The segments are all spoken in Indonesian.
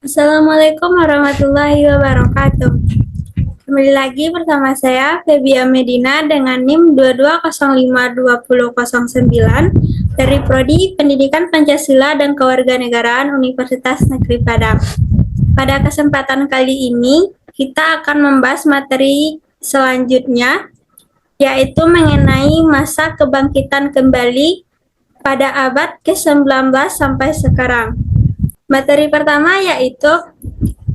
Assalamualaikum warahmatullahi wabarakatuh. Kembali lagi bersama saya, Febia Medina dengan NIM 22052009 dari Prodi Pendidikan Pancasila dan Kewarganegaraan Universitas Negeri Padang. Pada kesempatan kali ini, kita akan membahas materi selanjutnya, yaitu mengenai masa kebangkitan kembali pada abad ke-19 sampai sekarang. Materi pertama yaitu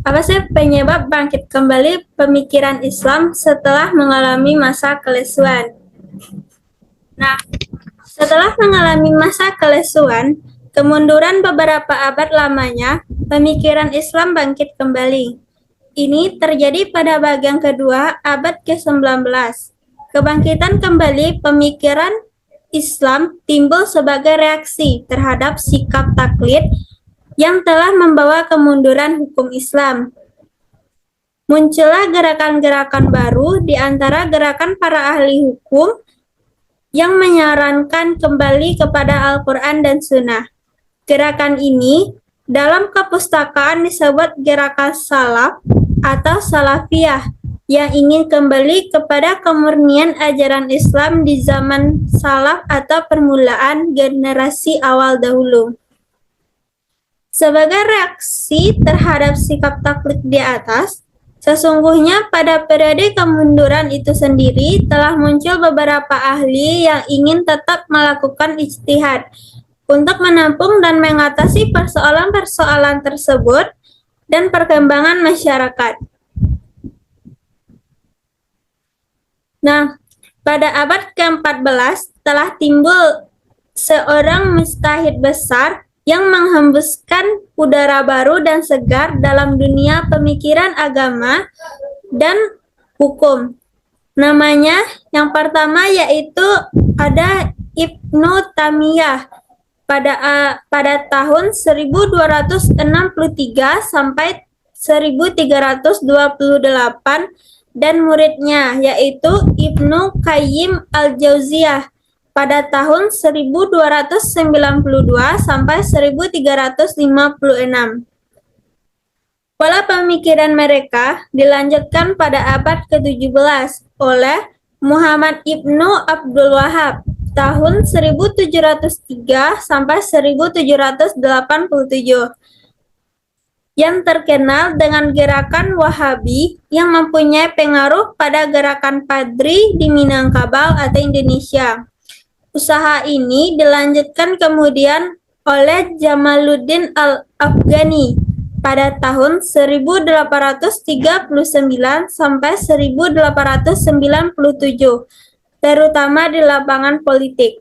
apa sih penyebab bangkit kembali pemikiran Islam setelah mengalami masa kelesuan? Nah, setelah mengalami masa kelesuan, kemunduran beberapa abad lamanya, pemikiran Islam bangkit kembali. Ini terjadi pada bagian kedua abad ke-19. Kebangkitan kembali pemikiran Islam timbul sebagai reaksi terhadap sikap taklid yang telah membawa kemunduran hukum Islam. Muncullah gerakan-gerakan baru di antara gerakan para ahli hukum yang menyarankan kembali kepada Al-Quran dan Sunnah. Gerakan ini dalam kepustakaan disebut gerakan salaf atau salafiyah yang ingin kembali kepada kemurnian ajaran Islam di zaman salaf atau permulaan generasi awal dahulu. Sebagai reaksi terhadap sikap taklid di atas, sesungguhnya pada periode kemunduran itu sendiri telah muncul beberapa ahli yang ingin tetap melakukan ijtihad untuk menampung dan mengatasi persoalan-persoalan tersebut dan perkembangan masyarakat. Nah, pada abad ke-14 telah timbul seorang mujtahid besar yang menghembuskan udara baru dan segar dalam dunia pemikiran agama dan hukum. Namanya yang pertama yaitu ada Ibnu Taimiyah pada tahun 1263 sampai 1328 dan muridnya yaitu Ibnu Qayyim al-Jauziyah pada tahun 1292 sampai 1356. Pola pemikiran mereka dilanjutkan pada abad ke-17 oleh Muhammad Ibnu Abdul Wahab tahun 1703 sampai 1787 yang terkenal dengan gerakan Wahabi yang mempunyai pengaruh pada gerakan Padri di Minangkabau atau Indonesia. Usaha ini dilanjutkan kemudian oleh Jamaluddin Al-Afghani pada tahun 1839 sampai 1897, terutama di lapangan politik.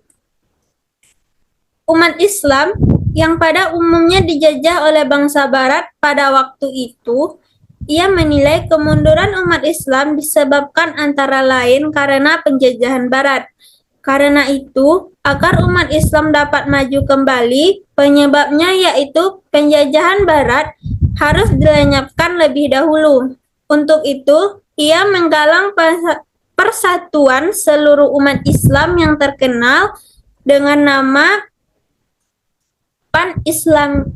Umat Islam yang pada umumnya dijajah oleh bangsa Barat pada waktu itu, ia menilai kemunduran umat Islam disebabkan antara lain karena penjajahan Barat. Karena itu, agar umat Islam dapat maju kembali, penyebabnya yaitu penjajahan Barat harus dilenyapkan lebih dahulu. Untuk itu, ia menggalang persatuan seluruh umat Islam yang terkenal dengan nama Pan-Islamisme.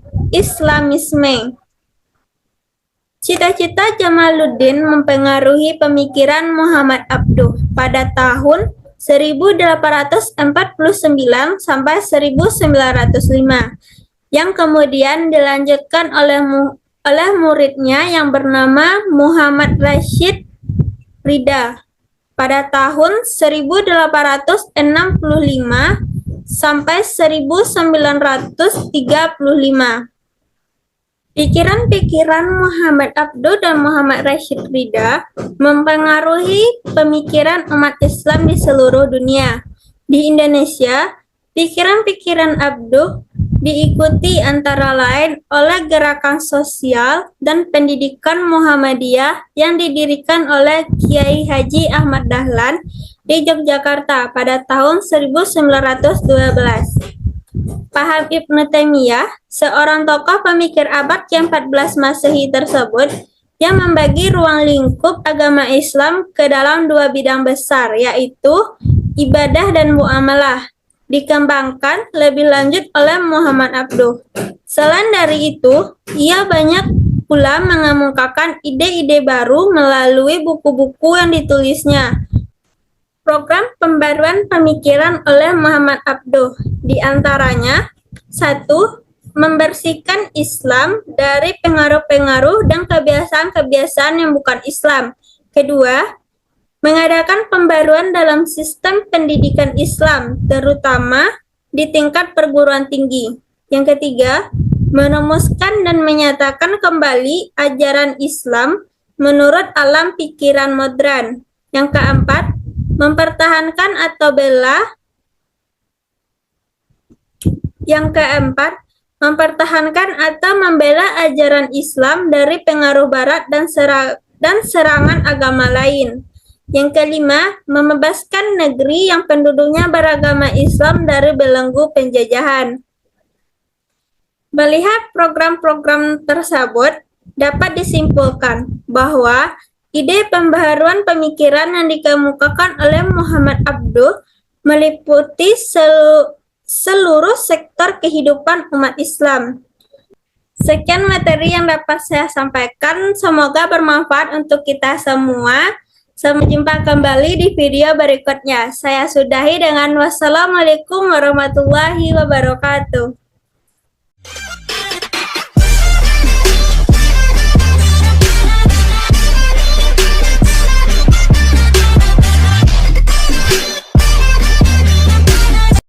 Cita-cita Jamaluddin mempengaruhi pemikiran Muhammad Abduh pada tahun 1849 sampai 1905 yang kemudian dilanjutkan oleh muridnya yang bernama Muhammad Rashid Ridha pada tahun 1865 sampai 1935. Pikiran-pikiran Muhammad Abduh dan Muhammad Rashid Ridha mempengaruhi pemikiran umat Islam di seluruh dunia. Di Indonesia, pikiran-pikiran Abduh diikuti antara lain oleh gerakan sosial dan pendidikan Muhammadiyah yang didirikan oleh Kiai Haji Ahmad Dahlan di Yogyakarta pada tahun 1912. Paham Ibnu Taimiyah, seorang tokoh pemikir abad ke-14 Masehi tersebut, yang membagi ruang lingkup agama Islam ke dalam dua bidang besar, yaitu ibadah dan muamalah, dikembangkan lebih lanjut oleh Muhammad Abduh. Selain dari itu, ia banyak pula mengemukakan ide-ide baru melalui buku-buku yang ditulisnya. Program pembaruan pemikiran oleh Muhammad Abduh, di antaranya 1. Membersihkan Islam dari pengaruh-pengaruh dan kebiasaan-kebiasaan yang bukan Islam. Kedua, mengadakan pembaruan dalam sistem pendidikan Islam, terutama di tingkat perguruan tinggi. Yang ketiga, merumuskan dan menyatakan kembali ajaran Islam menurut alam pikiran modern. Yang keempat, mempertahankan atau bela. Yang keempat, mempertahankan atau membela ajaran Islam dari pengaruh Barat dan serangan agama lain. Yang kelima, membebaskan negeri yang penduduknya beragama Islam dari belenggu penjajahan. Melihat program-program tersebut, dapat disimpulkan bahwa ide pembaharuan pemikiran yang dikemukakan oleh Muhammad Abduh meliputi seluruh sektor kehidupan umat Islam. Sekian materi yang dapat saya sampaikan, semoga bermanfaat untuk kita semua. Sampai jumpa kembali di video berikutnya. Saya sudahi dengan wassalamualaikum warahmatullahi wabarakatuh.